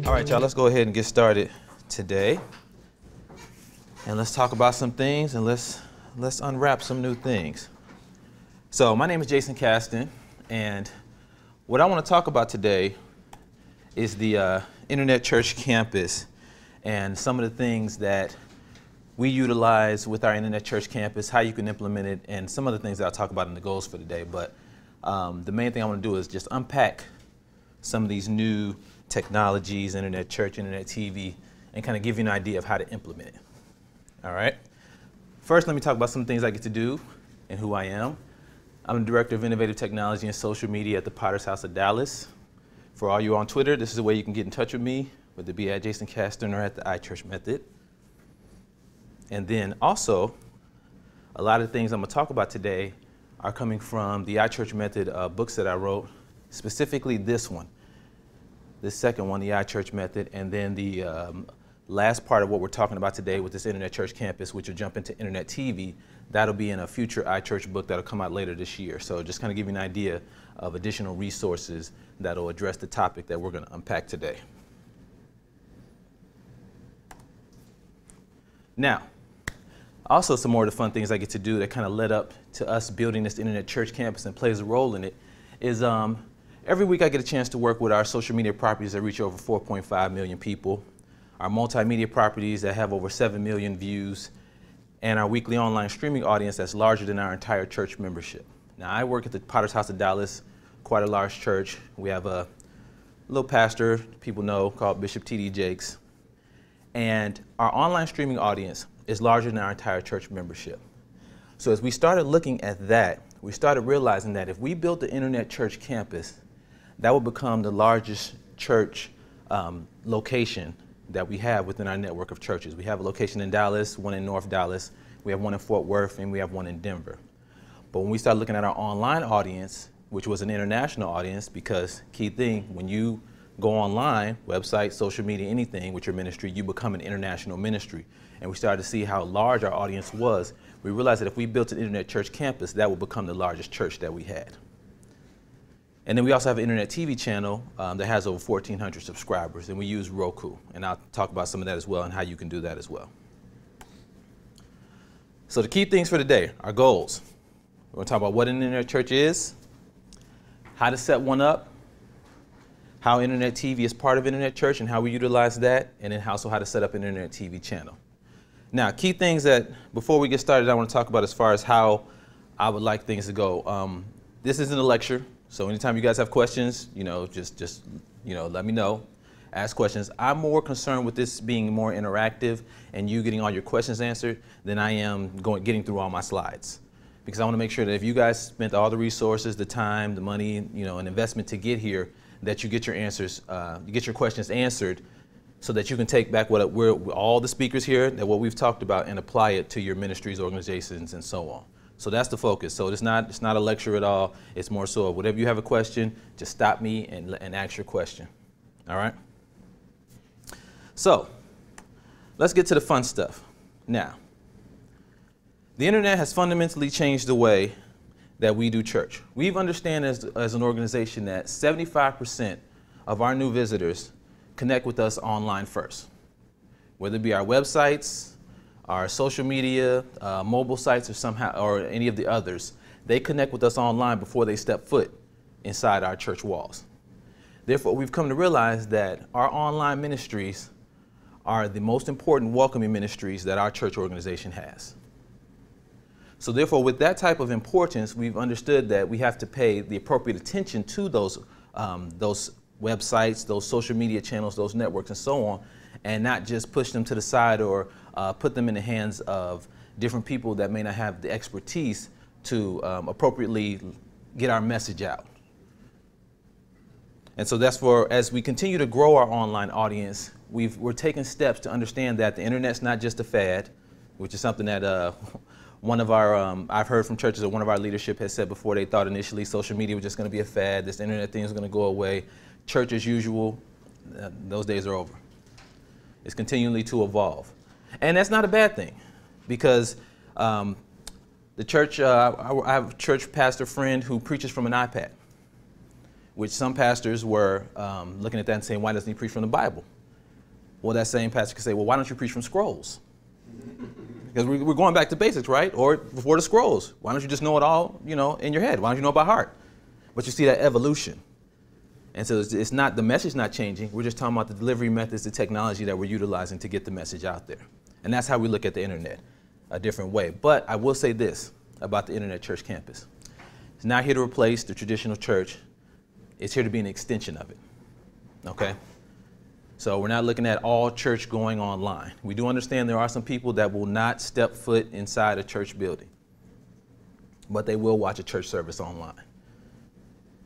All right, y'all, let's go ahead and get started today. And let's talk about some things, and let's unwrap some new things. So my name is Jason Caston, and what I want to talk about today is the Internet Church Campus and some of the things that we utilize with our Internet Church Campus, how you can implement it, and some of the things that I'll talk about in the goals for today. But the main thing I want to do is just unpack some of these new technologies, Internet Church, Internet TV, and kind of give you an idea of how to implement it. All right. First, let me talk about some things I get to do and who I am. I'm the Director of Innovative Technology and Social Media at the Potter's House of Dallas. For all you on Twitter, this is the way you can get in touch with me, whether it be at Jason Caston or at the iChurch Method. And then also, a lot of the things I'm going to talk about today are coming from the iChurch Method books that I wrote, specifically this one. The second one, the iChurch Method, and then the last part of what we're talking about today with this Internet Church Campus, which will jump into Internet TV, that'll be in a future iChurch book that'll come out later this year. So just kind of give you an idea of additional resources that'll address the topic that we're going to unpack today. Now, also some more of the fun things I get to do that kind of led up to us building this Internet Church Campus and plays a role in it is every week I get a chance to work with our social media properties that reach over 4.5 million people, our multimedia properties that have over 7 million views, and our weekly online streaming audience that's larger than our entire church membership. Now, I work at the Potter's House of Dallas, quite a large church. We have a little pastor people know called Bishop T.D. Jakes, and our online streaming audience is larger than our entire church membership. So as we started looking at that, we started realizing that if we built the Internet Church Campus, that would become the largest church location that we have within our network of churches. We have a location in Dallas, one in North Dallas, we have one in Fort Worth, and we have one in Denver. But when we started looking at our online audience, which was an international audience, because key thing, when you go online, website, social media, anything with your ministry, you become an international ministry. And we started to see how large our audience was. We realized that if we built an Internet Church Campus, that would become the largest church that we had. And then we also have an Internet TV channel that has over 1,400 subscribers, and we use Roku. And I'll talk about some of that as well and how you can do that as well. So the key things for today, our goals. We're going to talk about what an Internet Church is, how to set one up, how Internet TV is part of Internet Church and how we utilize that, and then also how to set up an Internet TV channel. Now, key things that, before we get started, I want to talk about as far as how I would like things to go. This isn't a lecture. So anytime you guys have questions, just let me know. Ask questions. I'm more concerned with this being more interactive and you getting all your questions answered than I am getting through all my slides. Because I want to make sure that if you guys spent all the resources, the time, the money, an investment to get here, that you get your answers, you get your questions answered so that you can take back all the speakers here, that what we've talked about, and apply it to your ministries, organizations, and so on. So that's the focus. So it's not a lecture at all. It's more so whatever you have a question, just stop me and ask your question. All right? So let's get to the fun stuff. Now, the internet has fundamentally changed the way that we do church. We've understand as an organization that 75% of our new visitors connect with us online first, whether it be our websites, our social media, mobile sites, or any of the others. They connect with us online before they step foot inside our church walls. Therefore, we've come to realize that our online ministries are the most important welcoming ministries that our church organization has. So therefore, with that type of importance, we've understood that we have to pay the appropriate attention to those websites, those social media channels, those networks, and so on, and not just push them to the side or put them in the hands of different people that may not have the expertise to appropriately get our message out. And so that's as we continue to grow our online audience, we're taking steps to understand that the internet's not just a fad, which is something that one of our, I've heard from churches that one of our leadership has said before. They thought initially social media was just going to be a fad, this internet thing is going to go away. Church as usual, those days are over. It's continually to evolve. And that's not a bad thing, because the church, I have a church pastor friend who preaches from an iPad, which some pastors were looking at that and saying, why doesn't he preach from the Bible? Well, that same pastor could say, well, why don't you preach from scrolls? Because we're going back to basics, right? Or before the scrolls. Why don't you just know it all, in your head? Why don't you know it by heart? But you see that evolution. And so it's not, the message not changing. We're just talking about the delivery methods, the technology that we're utilizing to get the message out there. And that's how we look at the internet, a different way. But I will say this about the Internet Church Campus. It's not here to replace the traditional church. It's here to be an extension of it, okay? So we're not looking at all church going online. We do understand there are some people that will not step foot inside a church building, but they will watch a church service online.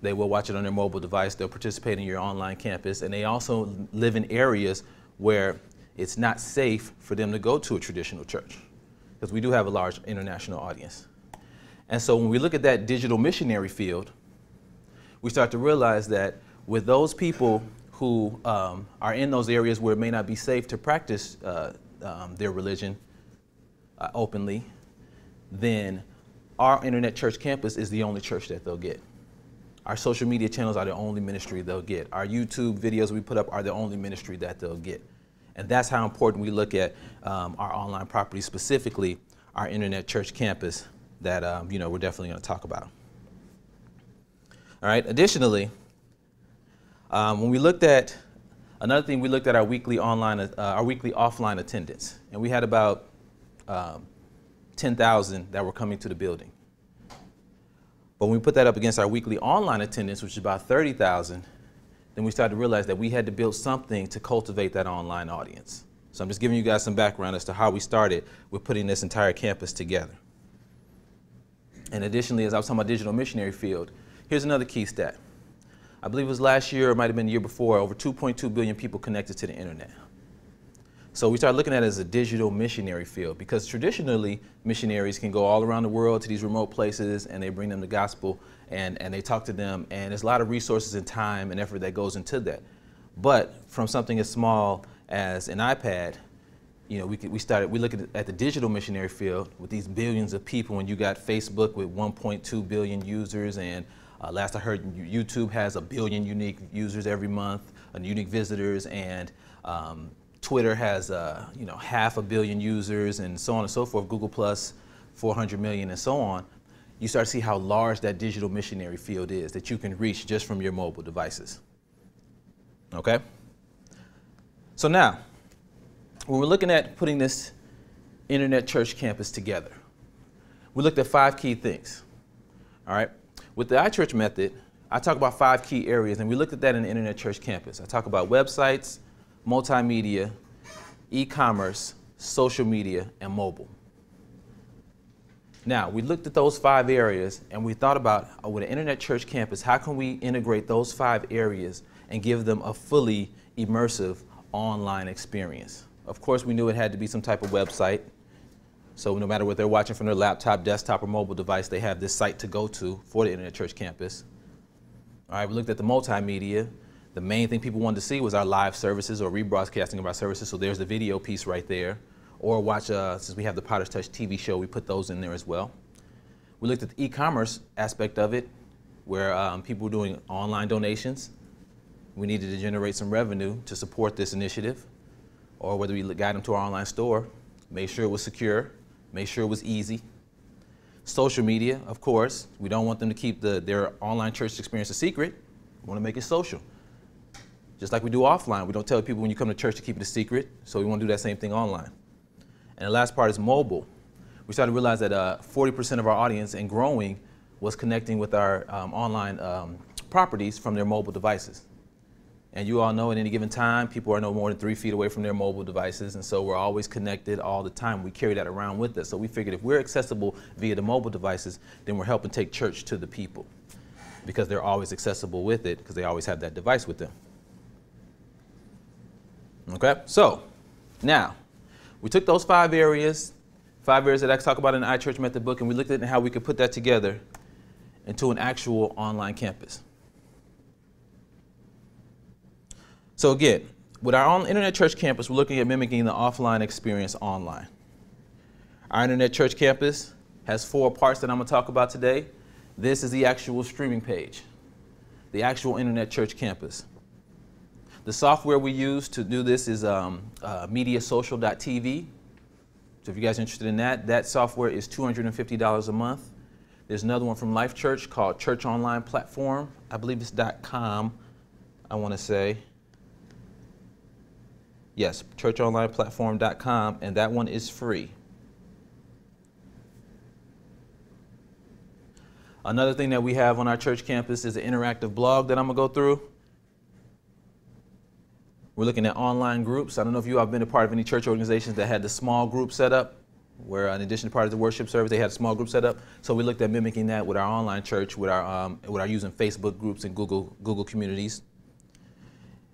They will watch it on their mobile device. They'll participate in your online campus, and they also live in areas where it's not safe for them to go to a traditional church, because we do have a large international audience. And so when we look at that digital missionary field, we start to realize that with those people who are in those areas where it may not be safe to practice their religion openly, then our Internet Church Campus is the only church that they'll get. Our social media channels are the only ministry they'll get. Our YouTube videos we put up are the only ministry that they'll get. And that's how important we look at our online property, specifically our Internet Church Campus that we're definitely going to talk about. All right. Additionally, when we looked at another thing, we looked at our weekly offline attendance, and we had about 10,000 that were coming to the building. But when we put that up against our weekly online attendance, which is about 30,000, then we started to realize that we had to build something to cultivate that online audience. So I'm just giving you guys some background as to how we started with putting this entire campus together. And additionally, as I was talking about digital missionary field, here's another key stat. I believe it was last year, or it might have been the year before, over 2.2 billion people connected to the internet. So we started looking at it as a digital missionary field, because traditionally missionaries can go all around the world to these remote places and they bring them the gospel and they talk to them, and there's a lot of resources and time and effort that goes into that. But from something as small as an iPad, we look at the digital missionary field with these billions of people, and you got Facebook with 1.2 billion users, and last I heard YouTube has 1 billion unique users every month, unique visitors, and Twitter has 500 million users, and so on and so forth. Google Plus 400 million, and so on. You start to see how large that digital missionary field is that you can reach just from your mobile devices. Okay? So now, when we're looking at putting this Internet Church Campus together, we looked at 5 key things. All right? With the iChurch method, I talk about 5 key areas, and we looked at that in the Internet Church Campus. I talk about websites, multimedia, e-commerce, social media, and mobile. Now, we looked at those 5 areas, and we thought about, with an Internet Church Campus, how can we integrate those 5 areas and give them a fully immersive online experience? Of course, we knew it had to be some type of website. So no matter what they're watching from their laptop, desktop, or mobile device, they have this site to go to for the Internet Church Campus. All right, we looked at the multimedia. The main thing people wanted to see was our live services or rebroadcasting of our services. So there's the video piece right there. Or watch, since we have the Potter's Touch TV show, we put those in there as well. We looked at the e-commerce aspect of it, where people were doing online donations. We needed to generate some revenue to support this initiative, or whether we guide them to our online store, make sure it was secure, make sure it was easy. Social media, of course, we don't want them to keep their online church experience a secret. We want to make it social. Just like we do offline, we don't tell people when you come to church to keep it a secret, so we want to do that same thing online. And the last part is mobile. We started to realize that 40% of our audience, and growing, was connecting with our online properties from their mobile devices. And you all know at any given time, people are no more than 3 feet away from their mobile devices, and so we're always connected all the time. We carry that around with us. So we figured if we're accessible via the mobile devices, then we're helping take church to the people, because they're always accessible with it, because they always have that device with them. Okay, so now we took those 5 areas that I talk about in the iChurch Method book, and we looked at how we could put that together into an actual online campus. So again, with our own Internet Church Campus, we're looking at mimicking the offline experience online. Our Internet Church Campus has 4 parts that I'm going to talk about today. This is the actual streaming page, the actual Internet Church Campus. The software we use to do this is mediasocial.tv. So if you guys are interested in that, that software is $250 a month. There's another one from Life Church called Church Online Platform. I believe it's .com, I want to say. Yes, churchonlineplatform.com, and that one is free. Another thing that we have on our church campus is an interactive blog that I'm going to go through. We're looking at online groups. I don't know if you have been a part of any church organizations that had the small group set up, where in addition to part of the worship service, they had a small group set up. So we looked at mimicking that with our online church, with our using Facebook groups and Google communities.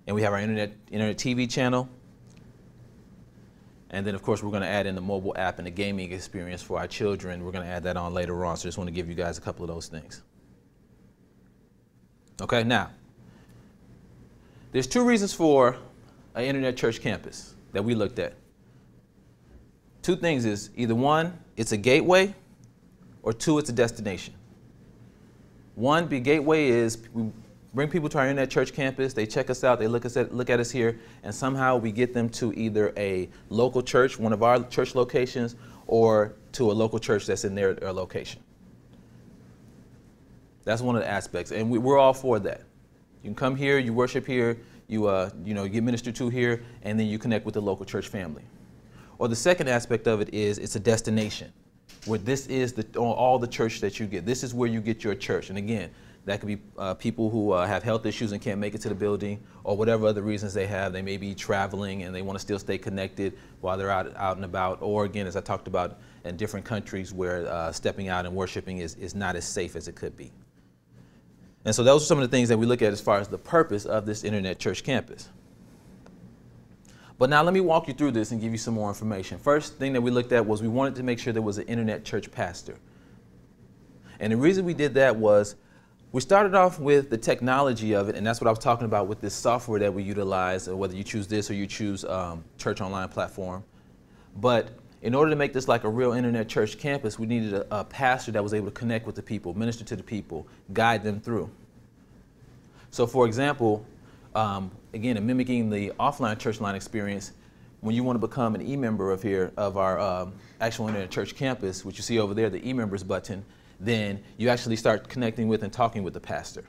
And we have our internet TV channel. And then, of course, we're going to add in the mobile app and the gaming experience for our children. We're going to add that on later on, so just want to give you guys a couple of those things. Okay, now, there's two reasons for an internet church campus that we looked at. Two things is either one, it's a gateway, or two, it's a destination. One, the gateway is we bring people to our internet church campus, they check us out, they look at us here, and somehow we get them to either a local church, one of our church locations, or to a local church that's in their location. That's one of the aspects, and we're all for that. You can come here, you worship here, you get ministered to here, and then you connect with the local church family. Or the second aspect of it is it's a destination, where this is all the church that you get. This is where you get your church, and again, that could be people who have health issues and can't make it to the building, or whatever other reasons they have. They may be traveling and they want to still stay connected while they're out and about. Or again, as I talked about, in different countries where stepping out and worshiping is not as safe as it could be. And so those are some of the things that we look at as far as the purpose of this internet church campus. But now let me walk you through this and give you some more information. First thing that we looked at was we wanted to make sure there was an internet church pastor. And the reason we did that was we started off with the technology of it, and that's what I was talking about with this software that we utilize, or whether you choose this or you choose Church Online Platform. But in order to make this like a real internet church campus, we needed a pastor that was able to connect with the people, minister to the people, guide them through. So for example, again, in mimicking the offline church line experience, when you want to become an e-member of our actual internet church campus, which you see over there, the e-members button, then you actually start connecting with and talking with the pastor.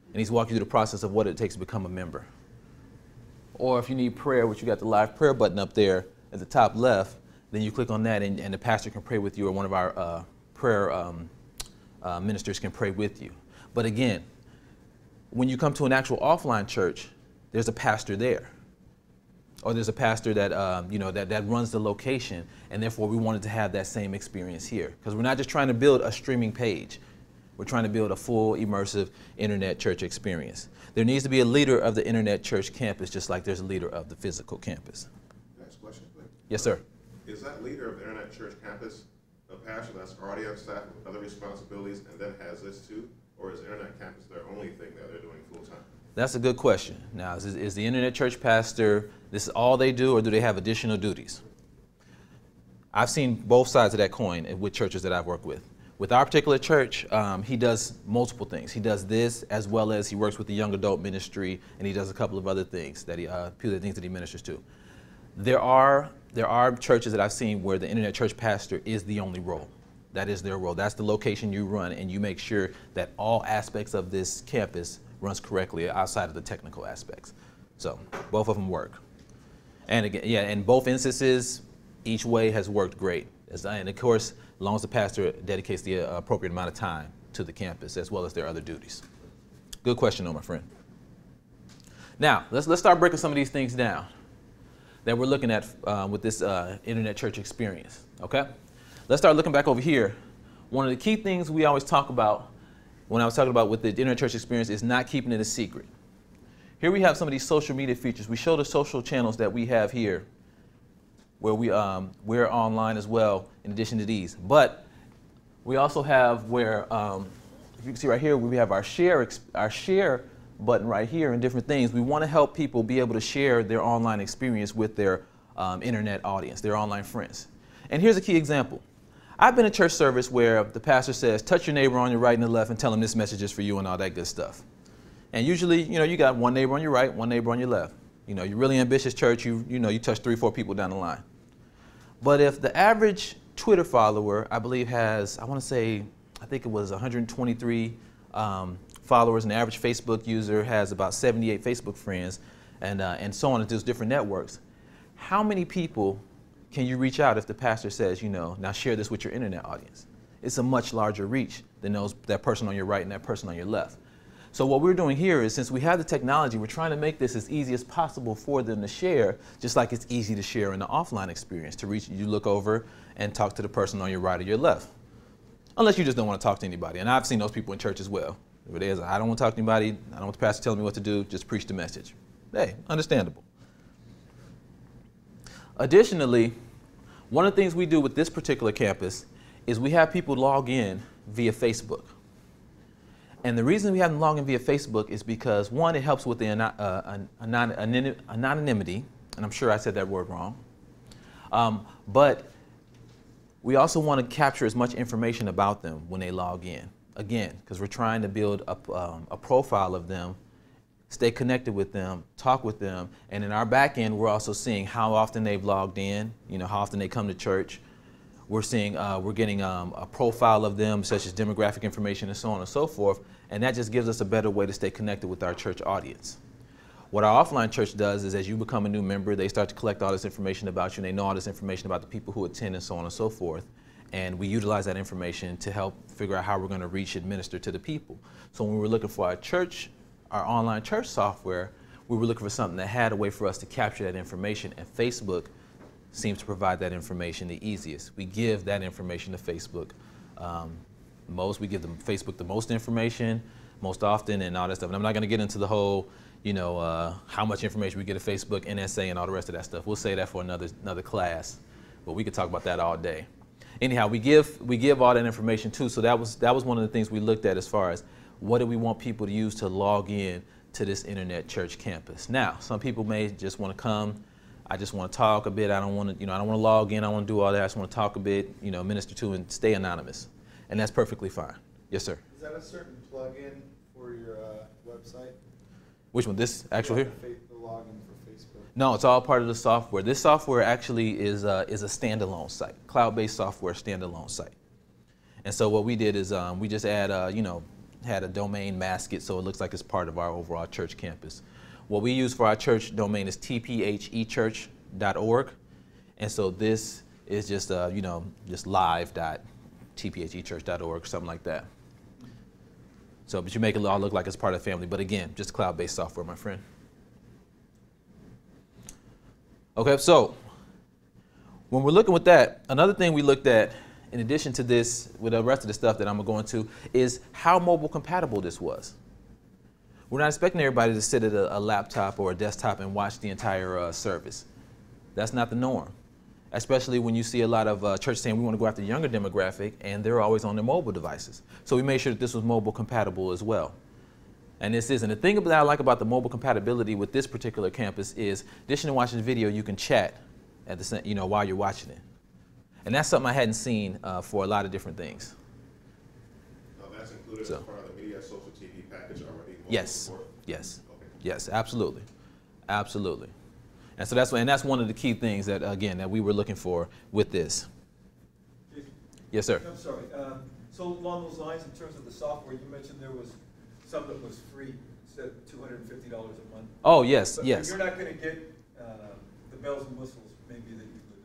And he's walking you through the process of what it takes to become a member. Or if you need prayer, which you got the live prayer button up there at the top left, then you click on that and the pastor can pray with you, or one of our prayer ministers can pray with you. But again, when you come to an actual offline church, there's a pastor there. Or there's a pastor that, that runs the location, and therefore we wanted to have that same experience here. Because we're not just trying to build a streaming page. We're trying to build a full, immersive internet church experience. There needs to be a leader of the internet church campus, just like there's a leader of the physical campus. Next question, please. Yes, sir. Is that leader of the internet church campus a pastor that's already on staff with other responsibilities and then has this too? Or is internet campus their only thing that they're doing full time? That's a good question. Now, is the internet church pastor, this is all they do, or do they have additional duties? I've seen both sides of that coin with churches that I've worked with. With our particular church, he does multiple things. He does this, as well as he works with the young adult ministry, and he does a couple of other things that he ministers to. There are churches that I've seen where the internet church pastor is the only role. That is their role. That's the location you run, and you make sure that all aspects of this campus runs correctly outside of the technical aspects. So both of them work. And again, yeah, in both instances, each way has worked great. And of course, as long as the pastor dedicates the appropriate amount of time to the campus, as well as their other duties. Good question, though, my friend. Now, let's start breaking some of these things down that we're looking at with this internet church experience, okay? Let's start looking back over here. One of the key things we always talk about when I was talking about with the internet church experience is not keeping it a secret. Here we have some of these social media features. We show the social channels that we have here, where we're online as well, in addition to these. But we also have where, if you can see right here, we have our share button right here and different things. We want to help people be able to share their online experience with their internet audience, their online friends. And here's a key example. I've been in church service where the pastor says, touch your neighbor on your right and the left and tell him this message is for you and all that good stuff. And usually, you got one neighbor on your right, one neighbor on your left. You're really ambitious church, you touch 3 or 4 people down the line. But if the average Twitter follower, I believe has, I think it was 123 followers, and the average Facebook user has about 78 Facebook friends, and so on, those different networks. How many people can you reach out if the pastor says, now share this with your internet audience? It's a much larger reach than that person on your right and that person on your left. So what we're doing here is, since we have the technology, we're trying to make this as easy as possible for them to share, just like it's easy to share in the offline experience, to reach, you look over and talk to the person on your right or your left. Unless you just don't want to talk to anybody. And I've seen those people in church as well. It is, I don't want to talk to anybody, I don't want the pastor telling me what to do, just preach the message. Hey, understandable. Additionally, one of the things we do with this particular campus is we have people log in via Facebook. And the reason we have them log in via Facebook is because, one, it helps with the anonymity, and I'm sure I said that word wrong, but we also want to capture as much information about them when they log in. Again, because we're trying to build a profile of them, stay connected with them, talk with them, and in our back end, we're also seeing how often they've logged in, how often they come to church. We're getting a profile of them, such as demographic information and so on and so forth, and that just gives us a better way to stay connected with our church audience. What our offline church does is, as you become a new member, they start to collect all this information about you, and they know all this information about the people who attend and so on and so forth, and we utilize that information to help figure out how we're going to reach and minister to the people. So when we were looking for our online church software, we were looking for something that had a way for us to capture that information, and Facebook seems to provide that information the easiest. We give that information to Facebook. We give them Facebook the most information, most often, and all that stuff. And I'm not going to get into the whole, how much information we get to Facebook, NSA, and all the rest of that stuff. We'll say that for another class, but we could talk about that all day. Anyhow, we give all that information too. So that was one of the things we looked at as far as what do we want people to use to log in to this internet church campus. Now, some people may just want to come. I just want to talk a bit. I don't want to, I don't want to log in. I don't want to do all that. I just want to talk a bit, minister to, and stay anonymous. And that's perfectly fine. Yes, sir. Is that a certain plug-in for your website? Which one? This actual here? The login for Facebook. No, it's all part of the software. This software actually is a standalone site, cloud-based software standalone site. And so what we did is we just had a domain mask it so it looks like it's part of our overall church campus. What we use for our church domain is tphechurch.org, and so this is just just live.tphechurch.org, something like that. So, but you make it all look like it's part of the family. But again, just cloud-based software, my friend. Okay, so when we're looking with that, another thing we looked at, in addition to this, with the rest of the stuff that I'm going to, is how mobile compatible this was. We're not expecting everybody to sit at a laptop or a desktop and watch the entire service. That's not the norm, especially when you see a lot of churches saying we want to go after the younger demographic, and they're always on their mobile devices. So we made sure that this was mobile compatible as well. And this is, and the thing that I like about the mobile compatibility with this particular campus is, in addition to watching the video, you can chat at the while you're watching it. And that's something I hadn't seen for a lot of different things. Now that's included as part of the media social TV package already? Yes, support? yes, Okay. yes, absolutely, absolutely. And so that's one of the key things that, again, that we were looking for with this. Jason, Yes, sir. I'm sorry. So along those lines, in terms of the software, you mentioned there was some that was free, said $250 a month. Oh, yes, But yes. you're not going to get the bells and whistles maybe that you would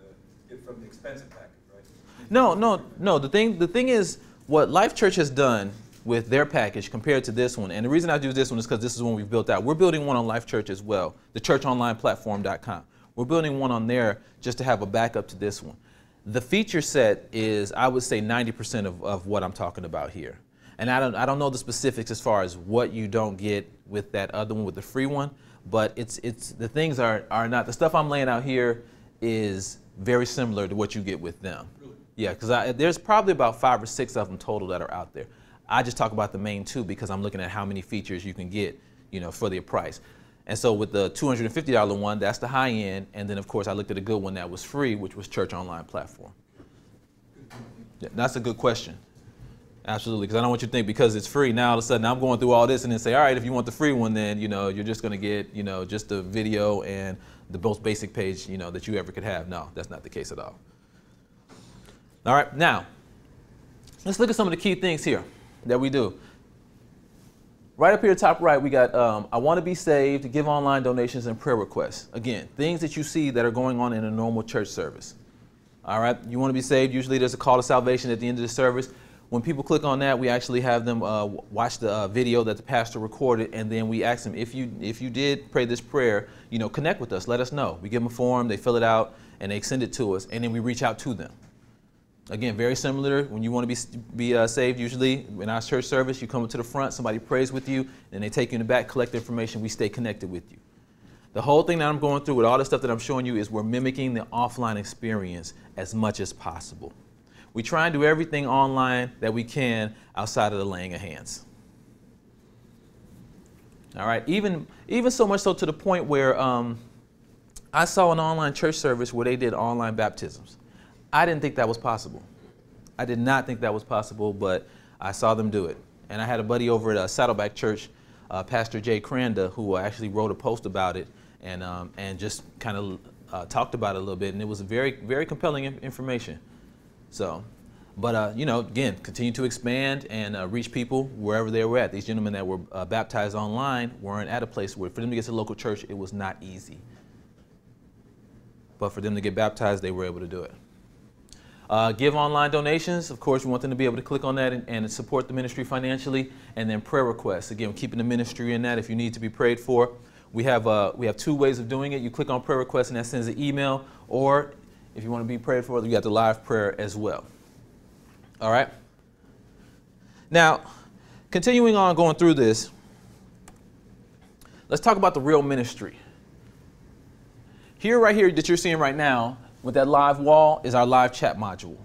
get from the expensive package, right? No. The thing is, what Life Church has done with their package compared to this one, and the reason I do this one is because this is one we've built out. We're building one on Life Church as well, the churchonlineplatform.com. We're building one on there just to have a backup to this one. The feature set is, I would say, 90% of what I'm talking about here. And I don't know the specifics as far as what you don't get with that other one, with the free one, but it's the things are not, the stuff I'm laying out here is very similar to what you get with them. Really? Yeah, because there's probably about 5 or 6 of them total that are out there. I just talk about the main 2 because I'm looking at how many features you can get, for the price. And so with the $250 one, that's the high end. And then, of course, I looked at a good one that was free, which was Church Online Platform. Yeah, that's a good question. Absolutely, because I don't want you to think because it's free, now all of a sudden I'm going through all this and then say, all right, if you want the free one, then, you know, you're just going to get, you know, just the video and the most basic page, you know, that you ever could have. No, that's not the case at all. All right, now, let's look at some of the key things here that we do. Right up here top right, we got I want to be saved, give online donations, and prayer requests. Again, things that you see that are going on in a normal church service. All right, you want to be saved, usually there's a call to salvation at the end of the service. When people click on that, we actually have them watch the video that the pastor recorded, and then we ask them, if you did pray this prayer, you know, connect with us, let us know. We give them a form, they fill it out, and they send it to us, and then we reach out to them. Again, very similar. When you want to be saved, usually in our church service, you come up to the front, somebody prays with you, and they take you in the back, collect the information, we stay connected with you. The whole thing that I'm going through with all the stuff that I'm showing you is we're mimicking the offline experience as much as possible. We try and do everything online that we can outside of the laying of hands. All right, even so much so to the point where I saw an online church service where they did online baptisms. I didn't think that was possible. I did not think that was possible, but I saw them do it. And I had a buddy over at Saddleback Church, Pastor Jay Cranda, who actually wrote a post about it and just kind of talked about it a little bit. And it was very, very compelling information. So, but, you know, again, continue to expand and reach people wherever they were at. These gentlemen that were baptized online weren't at a place where, for them to get to the local church, it was not easy. But for them to get baptized, they were able to do it. Give online donations. Of course, we want them to be able to click on that and support the ministry financially. And then prayer requests. Again, keeping the ministry in that if you need to be prayed for. We have 2 ways of doing it. You click on prayer requests and that sends an email, or if you want to be prayed for, you got the live prayer as well. All right. Now, continuing on going through this, let's talk about the real ministry. Here, right here, that you're seeing right now, with that live wall, is our live chat module.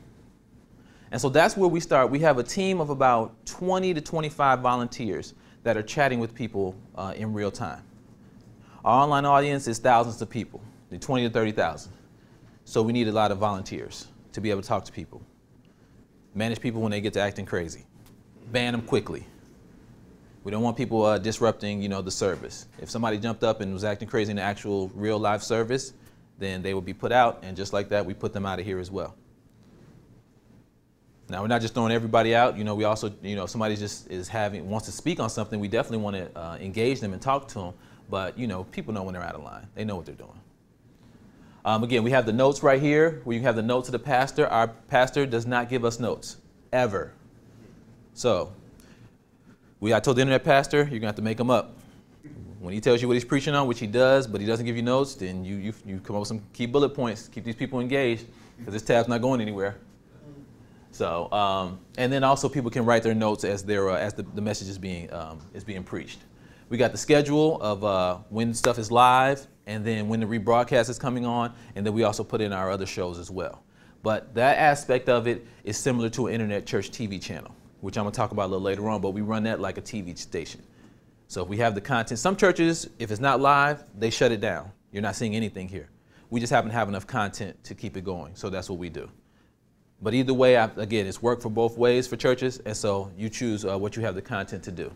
And so that's where we start. We have a team of about 20 to 25 volunteers that are chatting with people in real time. Our online audience is thousands of people, 20 to 30,000. So we need a lot of volunteers to be able to talk to people. Manage people when they get to acting crazy. Ban them quickly. We don't want people disrupting, you know, the service. If somebody jumped up and was acting crazy in the actual real live service, then they would be put out, and just like that, we put them out of here as well. Now, we're not just throwing everybody out. You know, we also, you know, if somebody just wants to speak on something, we definitely want to engage them and talk to them. But, you know, people know when they're out of line. They know what they're doing. Again, we have the notes right here where you have the notes of the pastor. Our pastor does not give us notes, ever. So, I told the internet pastor, you're going to have to make them up. When he tells you what he's preaching on, which he does, but he doesn't give you notes, then you come up with some key bullet points, keep these people engaged, because this tab's not going anywhere. So, and then also people can write their notes as the message is being preached. We got the schedule of when stuff is live, and then when the rebroadcast is coming on, and then we also put in our other shows as well. But that aspect of it is similar to an internet church TV channel, which I'm going to talk about a little later on, but we run that like a TV station. So if we have the content, some churches, if it's not live, they shut it down. You're not seeing anything here. We just happen to have enough content to keep it going, so that's what we do. But either way, again, it's worked for both ways for churches, and so you choose what you have the content to do.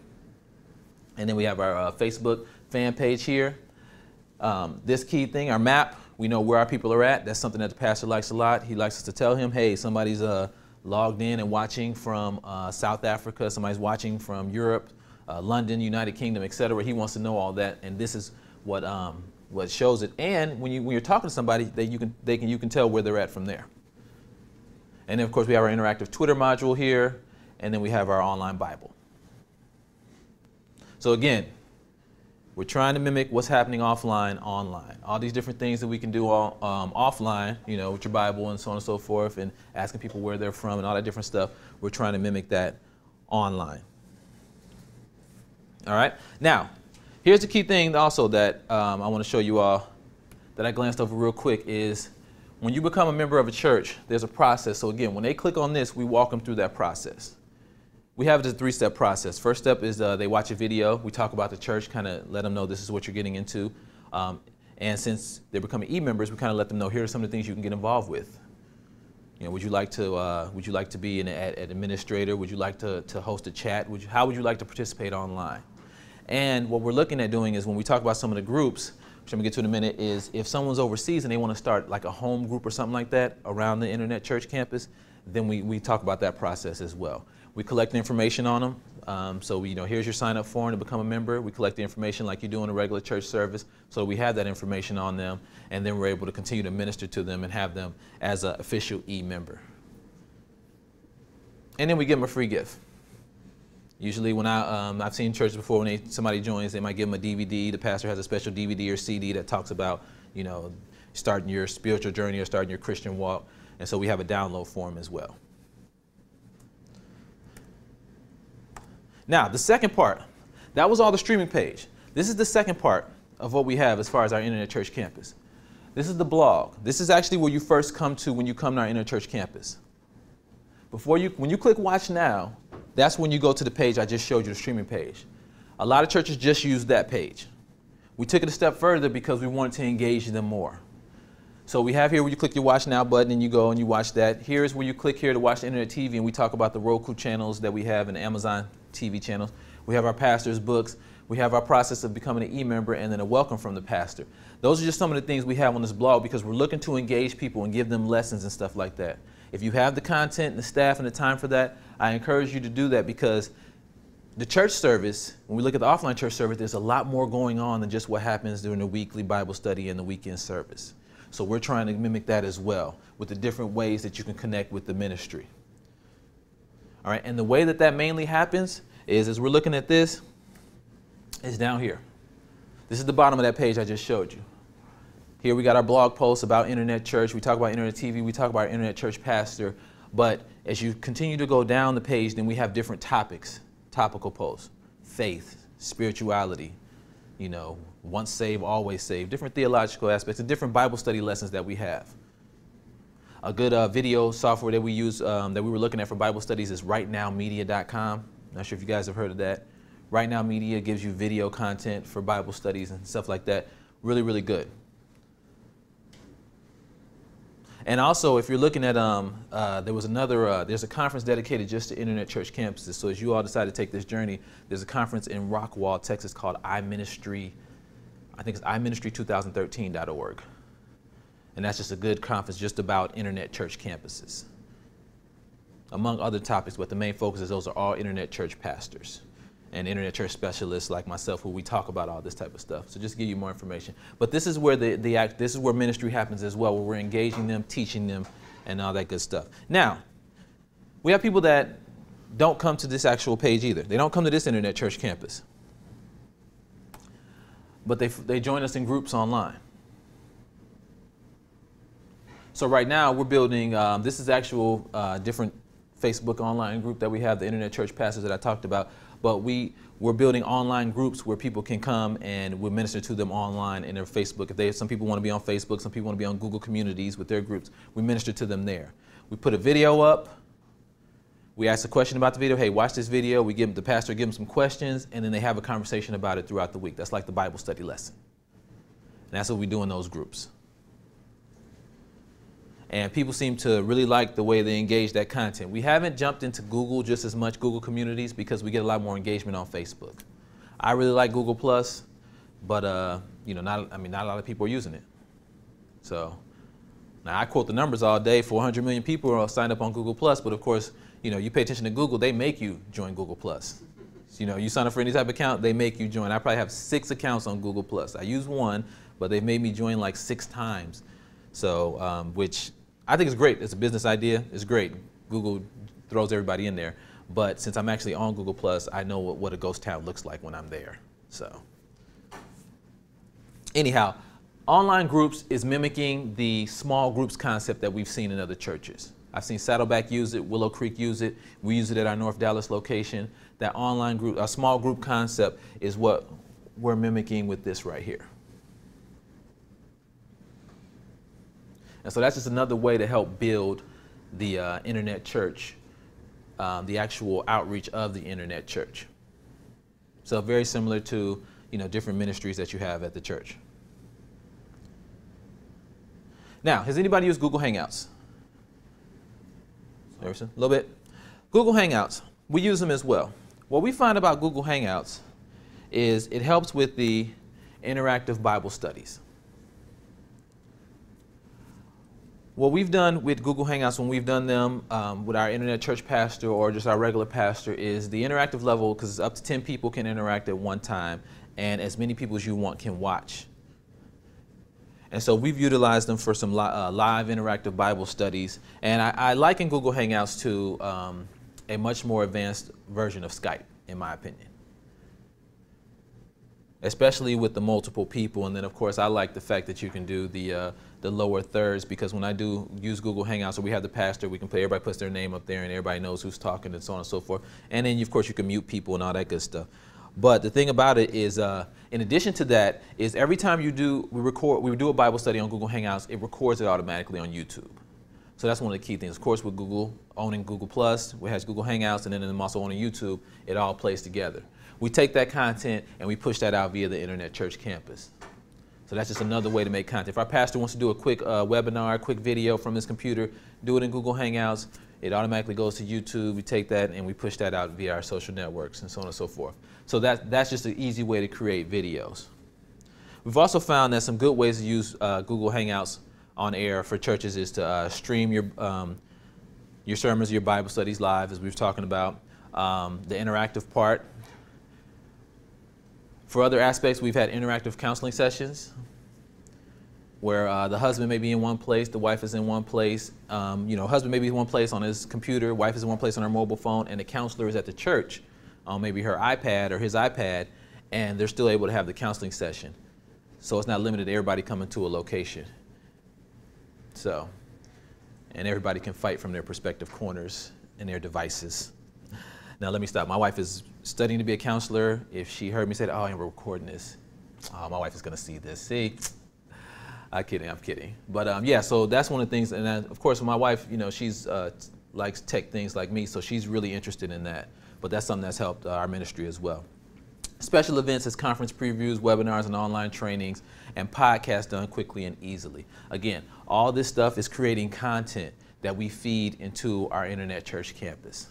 And then we have our Facebook fan page here. This key thing, our map, we know where our people are at. That's something that the pastor likes a lot. He likes us to tell him, hey, somebody's logged in and watching from South Africa, somebody's watching from Europe, London, United Kingdom, etc. He wants to know all that, and this is what shows it. And when you're talking to somebody, you can tell where they're at from there. And then, of course, we have our interactive Twitter module here, and then we have our online Bible. So again, we're trying to mimic what's happening offline, online. All these different things that we can do offline, you know, with your Bible and so on and so forth, and asking people where they're from and all that different stuff. We're trying to mimic that online. All right. Now, here's the key thing also that I want to show you all that I glanced over real quick is when you become a member of a church, there's a process. So again, when they click on this, we walk them through that process. We have it as a 3-step process. First step is they watch a video. We talk about the church, kind of let them know this is what you're getting into. And since they're becoming e-members, we kind of let them know here are some of the things you can get involved with. You know, would you like to be an administrator? Would you like to host a chat? How would you like to participate online? And what we're looking at doing is when we talk about some of the groups, which I'm gonna get to in a minute, is if someone's overseas and they want to start like a home group or something like that around the Internet Church campus, then we talk about that process as well. We collect information on them. So you know, here's your sign up form to become a member. We collect the information like you do in a regular church service. So we have that information on them, and then we're able to continue to minister to them and have them as an official e-member. And then we give them a free gift. Usually when I've seen churches before, when somebody joins, they might give them a DVD. The pastor has a special DVD or CD that talks about, you know, starting your spiritual journey or starting your Christian walk. And so we have a download form as well. Now, the second part, that was all the streaming page. This is the second part of what we have as far as our Internet Church campus. This is the blog. This is actually where you first come to when you come to our Internet Church campus. When you click Watch Now, that's when you go to the page I just showed you, the streaming page. A lot of churches just use that page. We took it a step further because we wanted to engage them more. So we have here where you click your Watch Now button and you go and you watch that. Here's where you click here to watch the Internet TV, and we talk about the Roku channels that we have and the Amazon TV channels. We have our pastor's books. We have our process of becoming an e-member, and then a welcome from the pastor. Those are just some of the things we have on this blog because we're looking to engage people and give them lessons and stuff like that. If you have the content and the staff and the time for that, I encourage you to do that, because the church service, when we look at the offline church service, there's a lot more going on than just what happens during the weekly Bible study and the weekend service. So we're trying to mimic that as well with the different ways that you can connect with the ministry. All right, and the way that mainly happens is, as we're looking at this, is down here. This is the bottom of that page I just showed you. Here we got our blog posts about Internet Church. We talk about Internet TV. We talk about our Internet Church pastor. But as you continue to go down the page, then we have different topics, topical posts, faith, spirituality, you know, once saved, always saved, different theological aspects and different Bible study lessons that we have. A good video software that we use, that we were looking at for Bible studies, is rightnowmedia.com. Not sure if you guys have heard of that. Right Now Media gives you video content for Bible studies and stuff like that. Really, really good. And also, if you're looking at, there's a conference dedicated just to Internet Church campuses. So as you all decide to take this journey, there's a conference in Rockwall, Texas called iMinistry, I think it's iMinistry2013.org. And that's just a good conference just about Internet Church campuses, among other topics, but the main focus is those are all Internet Church pastors and Internet Church specialists like myself, who we talk about all this type of stuff. So just to give you more information. But this is where this is where ministry happens as well, where we're engaging them, teaching them, and all that good stuff. Now, we have people that don't come to this actual page either. They don't come to this Internet Church campus, but they join us in groups online. So right now we're building, this is actual different Facebook online group that we have, the Internet Church pastors that I talked about. But we're building online groups where people can come and we'll minister to them online in their Facebook. Some people want to be on Facebook, some people want to be on Google Communities with their groups. We minister to them there. We put a video up. We ask a question about the video. Hey, watch this video. We give the pastor, give them some questions, and then they have a conversation about it throughout the week. That's like the Bible study lesson. And that's what we do in those groups. And people seem to really like the way they engage that content. We haven't jumped into Google just as much, Google Communities, because we get a lot more engagement on Facebook. I really like Google+, but you know, not a lot of people are using it. So now I quote the numbers all day. 400 million people are signed up on Google+, but of course, you know, you pay attention to Google, they make you join Google+. You know, you sign up for any type of account, they make you join. I probably have 6 accounts on Google+. I use one, but they've made me join like 6 times. So, which I think is great. It's a business idea. It's great. Google throws everybody in there. But since I'm actually on Google+, I know what a ghost town looks like when I'm there. So anyhow, online groups is mimicking the small groups concept that we've seen in other churches. I've seen Saddleback use it, Willow Creek use it. We use it at our North Dallas location. That online group, a small group concept, is what we're mimicking with this right here. And so that's just another way to help build the Internet Church, the actual outreach of the Internet Church. So very similar to, you know, different ministries that you have at the church. Now, has anybody used Google Hangouts? A little bit. Google Hangouts, we use them as well. What we find about Google Hangouts is it helps with the interactive Bible studies. What we've done with Google Hangouts when we've done them with our internet church pastor or just our regular pastor is the interactive level, because up to 10 people can interact at one time, and as many people as you want can watch. And so we've utilized them for some live interactive Bible studies. And I liken Google Hangouts to a much more advanced version of Skype, in my opinion. Especially with the multiple people. And then, of course, I like the fact that you can do the lower thirds, because when I do use Google Hangouts, so we have the pastor, we can play, everybody puts their name up there and everybody knows who's talking and so on and so forth. And then, of course, you can mute people and all that good stuff. But the thing about it is, in addition to that, is every time we do a Bible study on Google Hangouts, it records it automatically on YouTube. So that's one of the key things. Of course, with Google owning Google Plus, we have Google Hangouts, and then also owning YouTube, it all plays together. We take that content and we push that out via the Internet Church Campus. So that's just another way to make content. If our pastor wants to do a quick webinar, a quick video from his computer, do it in Google Hangouts, it automatically goes to YouTube. We take that and we push that out via our social networks and so on and so forth. So that's just an easy way to create videos. We've also found that some good ways to use Google Hangouts on air for churches is to stream your sermons, your Bible studies live, as we were talking about, the interactive part. For other aspects, we've had interactive counseling sessions where the husband may be in one place, the wife is in one place. Husband may be in one place on his computer, wife is in one place on her mobile phone, and the counselor is at the church on maybe her iPad or his iPad, and they're still able to have the counseling session. So it's not limited to everybody coming to a location. So, and everybody can fight from their respective corners and their devices. Now let me stop. My wife is studying to be a counselor. If she heard me say, "Oh, I'm recording this," my wife is going to see this. See, I'm kidding. But yeah, so that's one of the things. And then, of course, my wife, she's likes tech things like me, so she's really interested in that. But that's something that's helped our ministry as well. Special events as conference previews, webinars, and online trainings, and podcasts done quickly and easily. Again, all this stuff is creating content that we feed into our Internet Church Campus.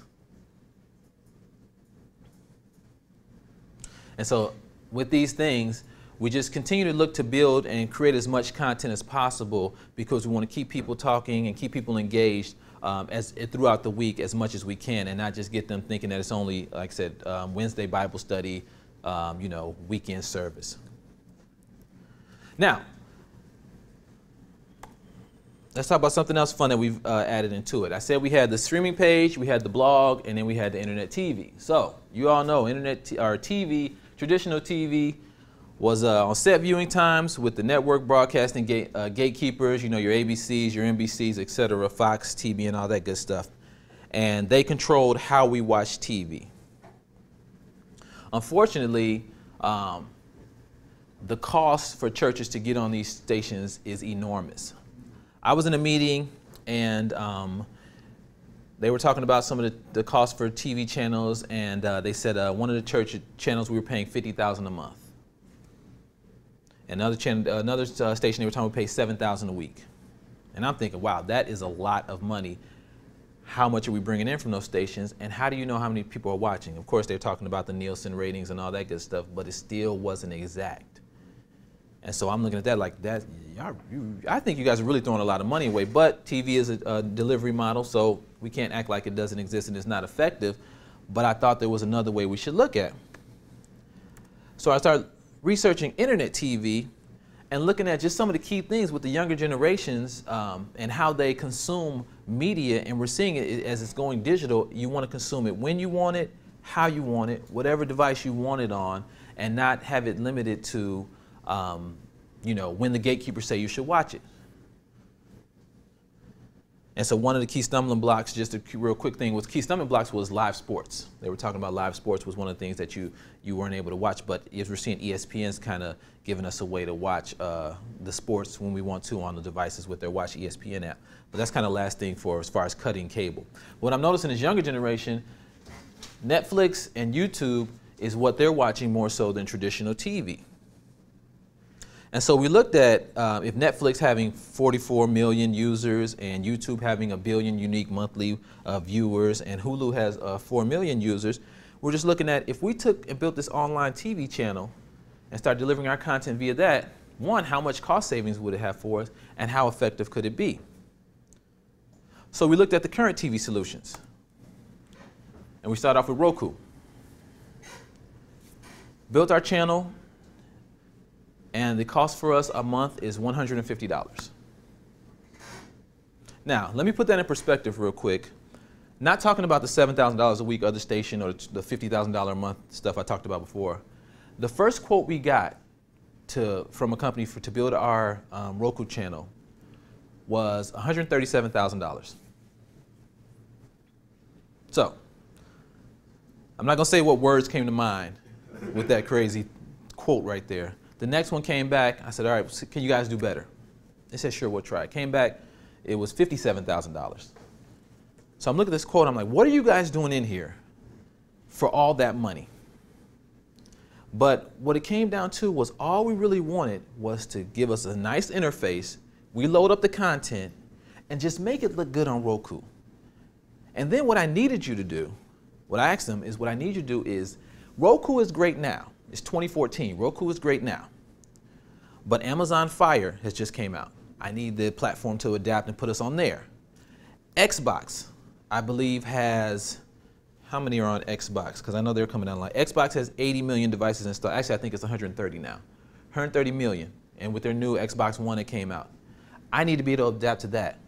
And so with these things, we just continue to look to build and create as much content as possible, because we want to keep people talking and keep people engaged throughout the week as much as we can, and not just get them thinking that it's only, like I said, Wednesday Bible study, weekend service. Now, let's talk about something else fun that we've added into it. I said we had the streaming page, we had the blog, and then we had the internet TV. So you all know TV, traditional TV, was on set viewing times with the network broadcasting gatekeepers, your ABCs, your NBCs, etc., Fox, TV, and all that good stuff. And they controlled how we watch TV. Unfortunately, the cost for churches to get on these stations is enormous. I was in a meeting, and they were talking about some of the costs for TV channels, and they said one of the church channels we were paying $50,000 a month. Another station they were talking about pay $7,000 a week. And I'm thinking, wow, that is a lot of money. How much are we bringing in from those stations, and how do you know how many people are watching? Of course, they're talking about the Nielsen ratings and all that good stuff, but it still wasn't exact. And so I'm looking at that like, I think you guys are really throwing a lot of money away, but TV is a delivery model, so we can't act like it doesn't exist and it's not effective. But I thought there was another way we should look at. So I started researching internet TV and looking at just some of the key things with the younger generations and how they consume media. And we're seeing it as it's going digital. You want to consume it when you want it, how you want it, whatever device you want it on, and not have it limited to when the gatekeepers say you should watch it. And so one of the key stumbling blocks, just a real quick thing, key stumbling blocks was live sports. They were talking about live sports was one of the things that you weren't able to watch. But as we're seeing, ESPN's kind of giving us a way to watch the sports when we want to on the devices with their Watch ESPN app. But that's kind of last thing for as far as cutting cable. What I'm noticing is younger generation, Netflix and YouTube is what they're watching more so than traditional TV. And so we looked at if Netflix having 44 million users and YouTube having 1 billion unique monthly viewers and Hulu has 4 million users, we're just looking at if we took and built this online TV channel and start delivering our content via that, one, how much cost savings would it have for us and how effective could it be? So we looked at the current TV solutions and we started off with Roku. Built our channel, and the cost for us a month is $150. Now, let me put that in perspective real quick. Not talking about the $7,000 a week other station or the $50,000 a month stuff I talked about before. The first quote we got from a company to build our Roku channel was $137,000. So, I'm not going to say what words came to mind with that crazy quote right there. The next one came back. I said, all right, can you guys do better? They said, sure, we'll try. It came back. It was $57,000. So I'm looking at this quote. I'm like, what are you guys doing in here for all that money? But what it came down to was all we really wanted was to give us a nice interface. We load up the content and just make it look good on Roku. And then what I needed you to do, what I asked them is what I need you to do is Roku is great now. It's 2014. Roku is great now. But Amazon Fire has just came out. I need the platform to adapt and put us on there. Xbox, I believe, has, how many are on Xbox? Because I know they're coming down like Xbox has 80 million devices installed. Actually, I think it's 130 now. 130 million. And with their new Xbox One that came out. I need to be able to adapt to that.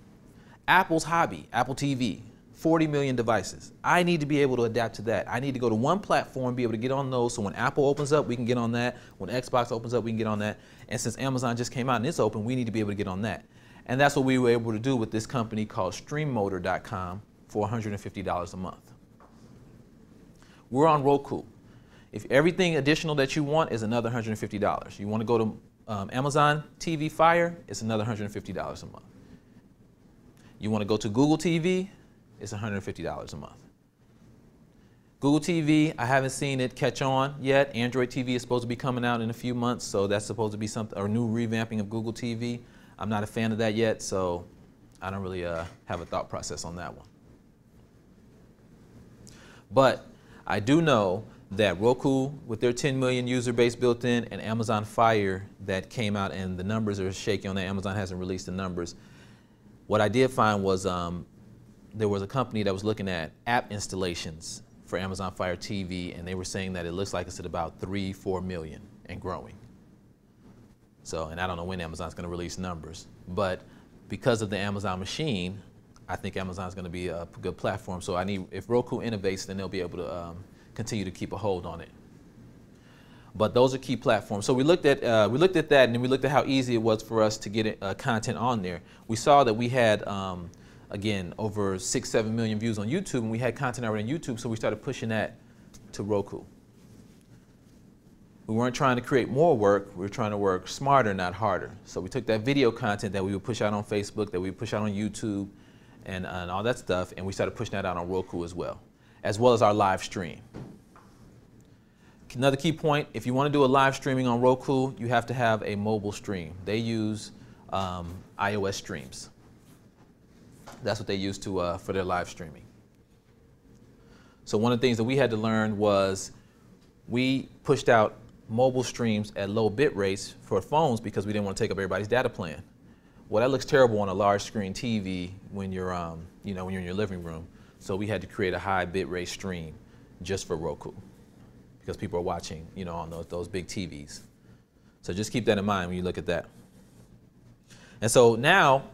Apple's hobby, Apple TV. 40 million devices. I need to be able to adapt to that. I need to go to one platform, be able to get on those, so when Apple opens up, we can get on that. When Xbox opens up, we can get on that. And since Amazon just came out and it's open, we need to be able to get on that. And that's what we were able to do with this company called StreamMotor.com for $150 a month. We're on Roku. If everything additional that you want is another $150. You want to go to Amazon TV Fire, it's another $150 a month. You want to go to Google TV, it's $150 a month. Google TV, I haven't seen it catch on yet. Android TV is supposed to be coming out in a few months, so that's supposed to be something, or new revamping of Google TV. I'm not a fan of that yet, so I don't really have a thought process on that one. But I do know that Roku, with their 10 million user base built in, and Amazon Fire that came out, and the numbers are shaky on that. Amazon hasn't released the numbers. What I did find was there was a company that was looking at app installations for Amazon Fire TV, and they were saying that it looks like it's at about 3-4 million and growing. So, and I don't know when Amazon's going to release numbers, but because of the Amazon machine, I think Amazon's going to be a good platform. So if Roku innovates, then they'll be able to continue to keep a hold on it. But those are key platforms. So we looked at that, and then we looked at how easy it was for us to get content on there. We saw that we had again, over 6-7 million views on YouTube, and we had content already on YouTube, so we started pushing that to Roku. We weren't trying to create more work, we were trying to work smarter, not harder. So we took that video content that we would push out on Facebook, that we would push out on YouTube, and all that stuff, and we started pushing that out on Roku as well as our live stream. Another key point, if you want to do a live streaming on Roku, you have to have a mobile stream. They use iOS streams. That's what they use for their live streaming. So one of the things that we had to learn was we pushed out mobile streams at low bit rates for phones because we didn't want to take up everybody's data plan. Well, that looks terrible on a large screen TV when you're, when you're in your living room. So we had to create a high bit rate stream just for Roku because people are watching, on those big TVs. So just keep that in mind when you look at that. And so now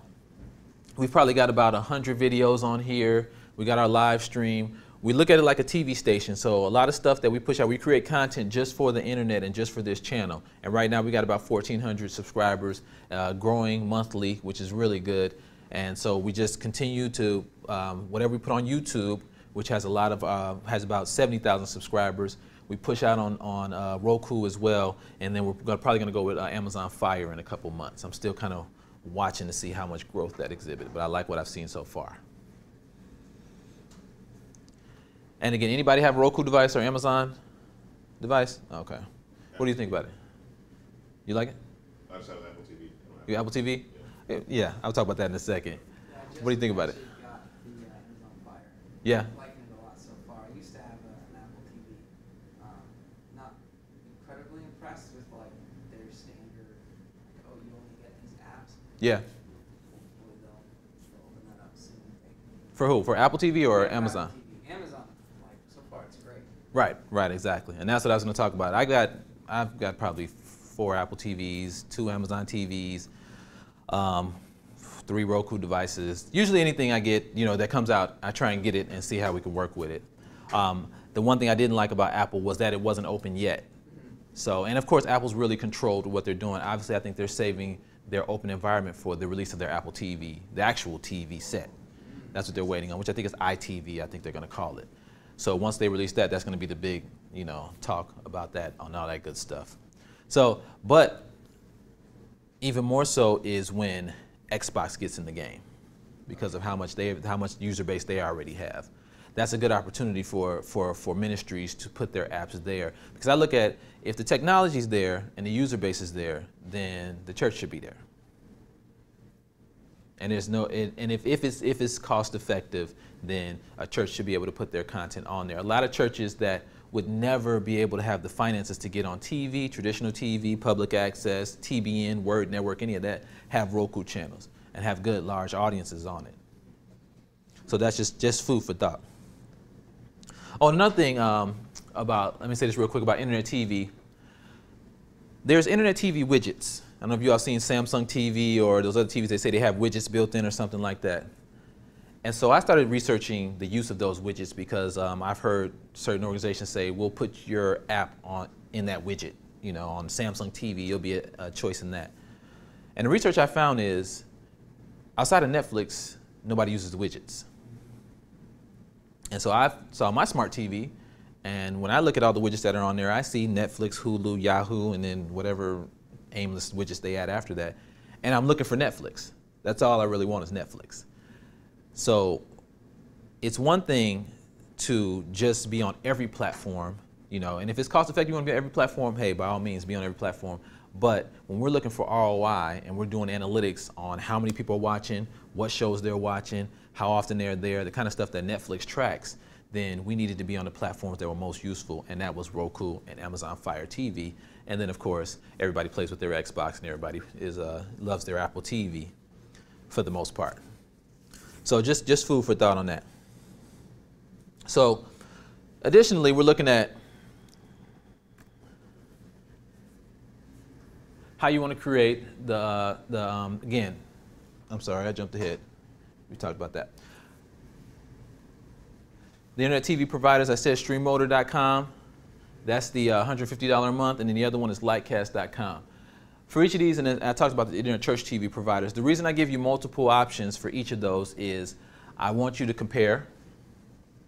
we've probably got about 100 videos on here. We got our live stream. We look at it like a TV station. So a lot of stuff that we push out, we create content just for the internet and just for this channel. And right now we got about 1,400 subscribers, growing monthly, which is really good. And so we just continue to, whatever we put on YouTube, which has has about 70,000 subscribers, we push out on Roku as well. And then we're probably gonna go with Amazon Fire in a couple months. I'm still kind of watching to see how much growth that exhibited, but I like what I've seen so far. And again, anybody have a Roku device or Amazon device? Okay. What do you think about it? You like it? I just have Apple TV. I don't have You Apple TV? Yeah. Yeah, I'll talk about that in a second. Yeah, I just What do you think about it? actually got the Amazon Fire. Yeah. I'm liking it a lot so far. I used to have an Apple TV. Not incredibly impressed with like their standard, like, oh, you only get these apps. Yeah. Hopefully they'll open that up soon. For who? For Apple TV or Yeah, for Amazon? Apple TV. Amazon, like so far it's great. Right, exactly. And that's what I was going to talk about. I've got probably 4 Apple TVs, 2 Amazon TVs, 3 Roku devices. Usually anything I get, that comes out, I try and get it and see how we can work with it. The one thing I didn't like about Apple was that it wasn't open yet. So, and of course, Apple's really controlled what they're doing. Obviously, I think they're saving their open environment for the release of their Apple TV, the actual TV set. That's what they're waiting on, which I think is iTV, I think they're going to call it. So once they release that, that's going to be the big, talk about that on all that good stuff. So, but even more so is when Xbox gets in the game because of how much user base they already have. That's a good opportunity for ministries to put their apps there. Because I look at, if the technology's there and the user base is there, then the church should be there. And there's no, and if it's cost effective, then a church should be able to put their content on there. A lot of churches that would never be able to have the finances to get on TV, traditional TV, public access, TBN, Word Network, any of that, have Roku channels and have good large audiences on it. So that's just food for thought. Oh, another thing let me say this real quick about Internet TV. There's Internet TV widgets. I don't know if you all seen Samsung TV or those other TVs, they say they have widgets built in or something like that. And so I started researching the use of those widgets because I've heard certain organizations say, we'll put your app in that widget. On Samsung TV, you'll be a choice in that. And the research I found is, outside of Netflix, nobody uses the widgets. And so I saw my smart TV, and when I look at all the widgets that are on there, I see Netflix, Hulu, Yahoo, and then whatever aimless widgets they add after that. And I'm looking for Netflix. That's all I really want is Netflix. So it's one thing to just be on every platform, and if it's cost effective, you want to be on every platform, hey, by all means, be on every platform. But when we're looking for ROI and we're doing analytics on how many people are watching, what shows they're watching, how often they're there, the kind of stuff that Netflix tracks, then we needed to be on the platforms that were most useful, and that was Roku and Amazon Fire TV. And then, of course, everybody plays with their Xbox and everybody loves their Apple TV for the most part. So just food for thought on that. So additionally, we're looking at how you want to create again, I'm sorry, I jumped ahead. We talked about that. The Internet TV providers, I said streammotor.com. That's the $150 a month, and then the other one is lightcast.com. For each of these, and I talked about the Internet Church TV providers, the reason I give you multiple options for each of those is I want you to compare,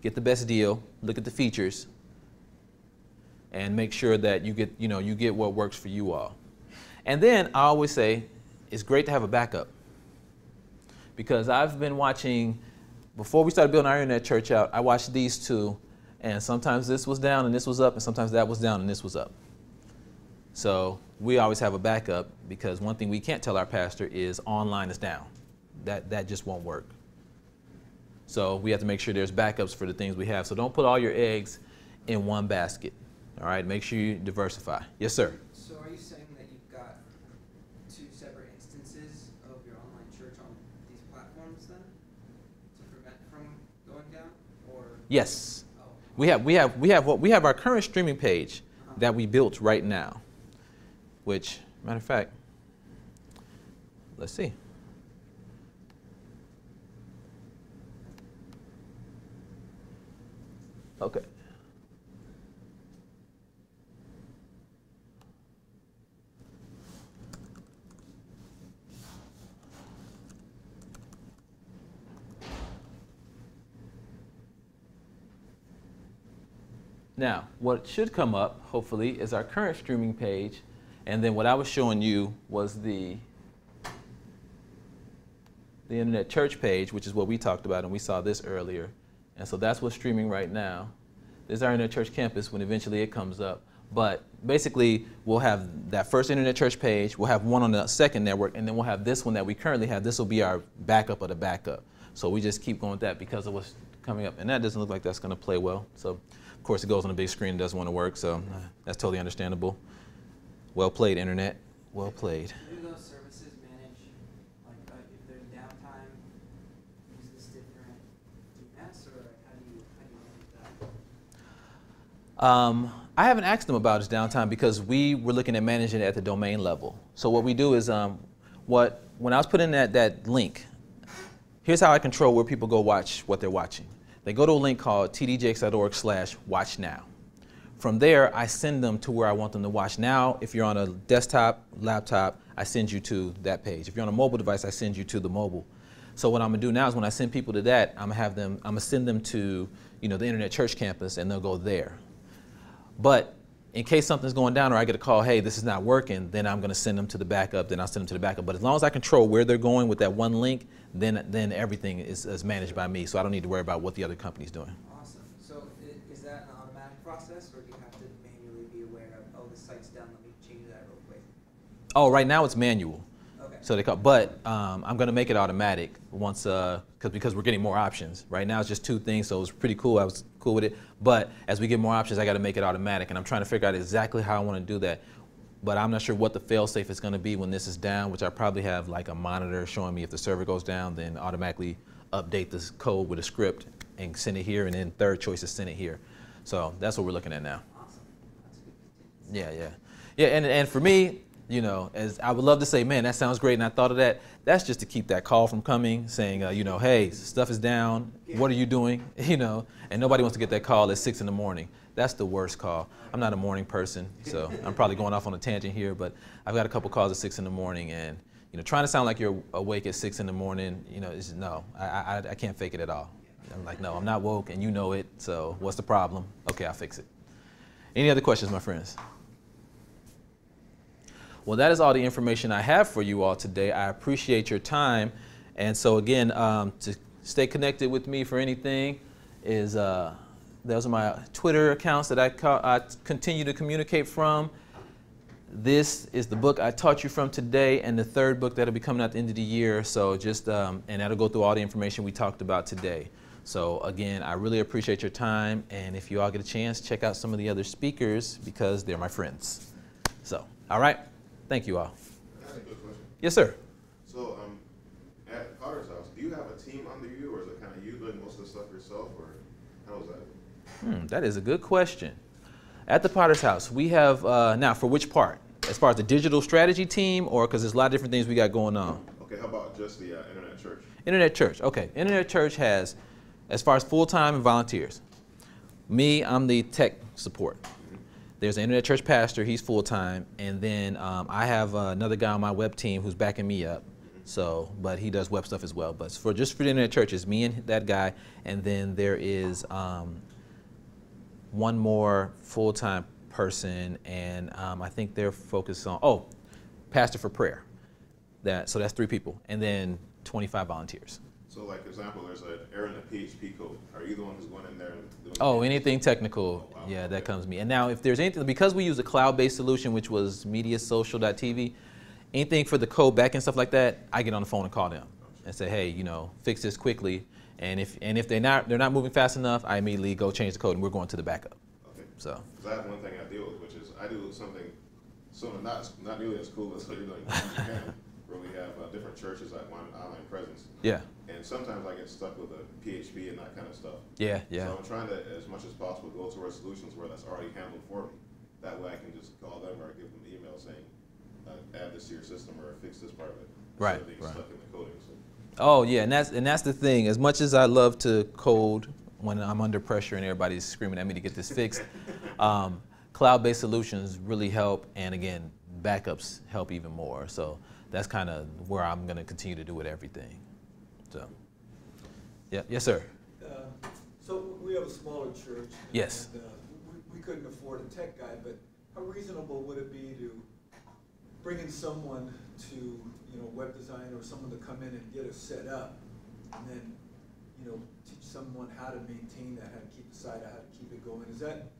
get the best deal, look at the features, and make sure that you get what works for you all. And then I always say it's great to have a backup, because I've been watching, before we started building our Internet Church out, I watched these two, and sometimes this was down and this was up, and sometimes that was down and this was up. So we always have a backup, because one thing we can't tell our pastor is online is down. That just won't work. So we have to make sure there's backups for the things we have. So don't put all your eggs in one basket. All right, make sure you diversify. Yes, sir. So are you saying that you've got 2 separate instances of your online church on these platforms then, to prevent from going down, or? Yes. Oh. We have our current streaming page that we built right now, which, matter of fact, let's see. Okay. Now, what should come up, hopefully, is our current streaming page. And then what I was showing you was the Internet Church page, which is what we talked about, and we saw this earlier. And so that's what's streaming right now. This is our Internet Church campus when eventually it comes up. But basically, we'll have that first internet church page, we'll have one on the second network, and then we'll have this one that we currently have. This will be our backup of the backup. So we just keep going with that because of what's coming up. And that doesn't look like that's going to play well. So, of course, it goes on a big screen and doesn't want to work. So that's totally understandable. Well played, internet. Well played. Do those services manage, like, if there's downtime, is this different DNS, or how do you manage that? I haven't asked them about his downtime because we were looking at managing it at the domain level. So what we do is, when I was putting that link, here's how I control where people go watch what they're watching. They go to a link called tdjx.org/watchnow. From there, I send them to where I want them to watch. Now, if you're on a desktop, laptop, I send you to that page. If you're on a mobile device, I send you to the mobile. So what I'm gonna do now is when I send people to that, I'm gonna send them to, the Internet Church campus, and they'll go there. But in case something's going down or I get a call, hey, this is not working, then I'm going to send them to the backup, then I'll send them to the backup. But as long as I control where they're going with that one link, then everything is managed by me, so I don't need to worry about what the other company's doing. Awesome. So is that an automatic process, or do you have to manually be aware of, oh, the site's down, let me change that real quick? Oh, right now it's manual. Okay. So but I'm going to make it automatic once, because we're getting more options. Right now it's just 2 things, so it's pretty cool. I was cool with it. But as we get more options, I got to make it automatic, and I'm trying to figure out exactly how I want to do that. But I'm not sure what the fail-safe is going to be when this is down, which I probably have like a monitor showing me if the server goes down, then automatically update this code with a script and send it here, and then third choice is send it here. So that's what we're looking at now. Awesome. That's good. Yeah, and for me, as I would love to say, man, that sounds great, and I thought of that. That's just to keep that call from coming, saying, hey, stuff is down. What are you doing? And nobody wants to get that call at 6 in the morning. That's the worst call. I'm not a morning person, so I'm probably going off on a tangent here, but I've got a couple calls at 6 in the morning, and trying to sound like you're awake at 6 in the morning, no, I can't fake it at all. I'm like, no, I'm not woke, and you know it. So what's the problem? Okay, I'll fix it. Any other questions, my friends? Well, that is all the information I have for you all today. I appreciate your time. And so again, to stay connected with me for anything is, those are my Twitter accounts that I continue to communicate from. This is the book I taught you from today, and the 3rd book that'll be coming out at the end of the year. So just, and that'll go through all the information we talked about today. So again, I really appreciate your time. And if you all get a chance, check out some of the other speakers because they're my friends. So, all right. Thank you all. That's a good question. Yes, sir. So, at Potter's House, do you have a team under you, or is it kind of you doing most of the stuff yourself, or how is that? That is a good question. At the Potter's House, we have, now for which part? As far as the digital strategy team, or because there's a lot of different things we got going on? Okay, how about just the Internet Church? Internet Church, okay. Internet Church has, as far as full-time and volunteers, me, I'm the tech support. There's an Internet Church pastor, he's full-time, and then I have another guy on my web team who's backing me up. So, but he does web stuff as well. But for the Internet Church, it's me and that guy, and then there is one more full-time person, and I think they're focused on, pastor for prayer. So that's 3 people, and then 25 volunteers. So, like, for example, there's an error in the PHP code. Are you the one who's going in there and doing Anything technical, wow. yeah, that comes to me. And now, if there's anything, because we use a cloud-based solution, which was mediasocial.tv, anything for the code back and stuff like that, I get on the phone and call them and say, hey, fix this quickly. And if they're not moving fast enough, I immediately go change the code, and we're going to the backup. Okay. So. Because I have one thing I deal with, which is I do something not nearly as cool as what you're doing, where we have different churches that want online presence. Yeah. And sometimes I get stuck with the PHP and that kind of stuff. Yeah. So I'm trying to, as much as possible, go towards solutions where that's already handled for me. That way I can just call them or give them an email saying, add this to your system or fix this part of it. Right. Instead of being stuck in the coding. So. Oh yeah, and that's the thing. As much as I love to code when I'm under pressure and everybody's screaming at me to get this fixed, cloud-based solutions really help, and again, backups help even more. So that's kind of where I'm going to continue to do with everything. So, yeah, yes, sir. So we have a smaller church. Yes. And, we couldn't afford a tech guy, but how reasonable would it be to bring in someone to, web design, or someone to come in and get us set up, and then, teach someone how to maintain that, how to keep the site, how to keep it going? Is that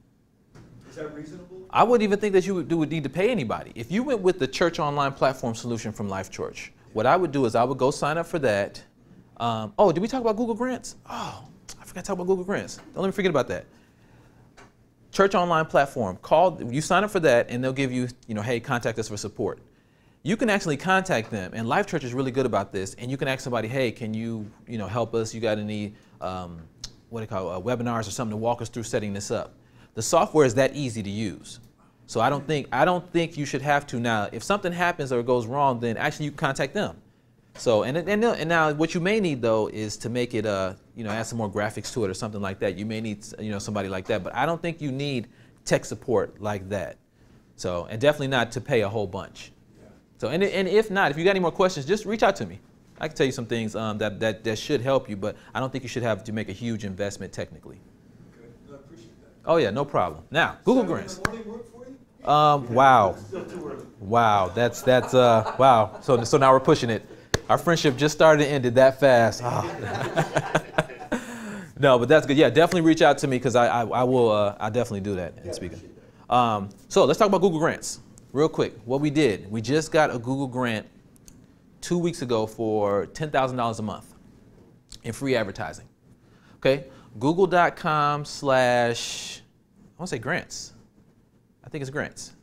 Is that reasonable? I wouldn't even think that you would need to pay anybody. If you went with the church online platform solution from Life Church, what I would do is I would go sign up for that. Oh, did we talk about Google Grants? Oh, I forgot to talk about Google Grants. Don't let me forget about that. Church online platform. You sign up for that, and they'll give you, hey, contact us for support. You can actually contact them, and Life Church is really good about this. And you can ask somebody, hey, can you, help us? You got any, webinars or something to walk us through setting this up? The software is that easy to use. So I don't think you should have to. Now, if something happens or goes wrong, then actually you can contact them. So, and now what you may need though is to make it, add some more graphics to it or something like that. You may need, somebody like that, but I don't think you need tech support like that. So, and definitely not to pay a whole bunch. Yeah. So, and if not, if you got any more questions, just reach out to me. I can tell you some ththings that should help you, but I don't think you should have to make a huge investment technically. Okay, I appreciate that. Oh yeah, no problem. Now, Google Grants. Saturday morning work for you? Wow. Still too early. Wow, that's wow. So now we're pushing it. Our friendship just started and ended that fast. Oh. No, but that's good. Yeah, definitely reach out to me because I definitely do that and speak. So let's talk about Google Grants real quick. What we did, we just got a Google Grant 2 weeks ago for $10,000 a month in free advertising. Okay, google.com/ I want to say grants. I think it's grants.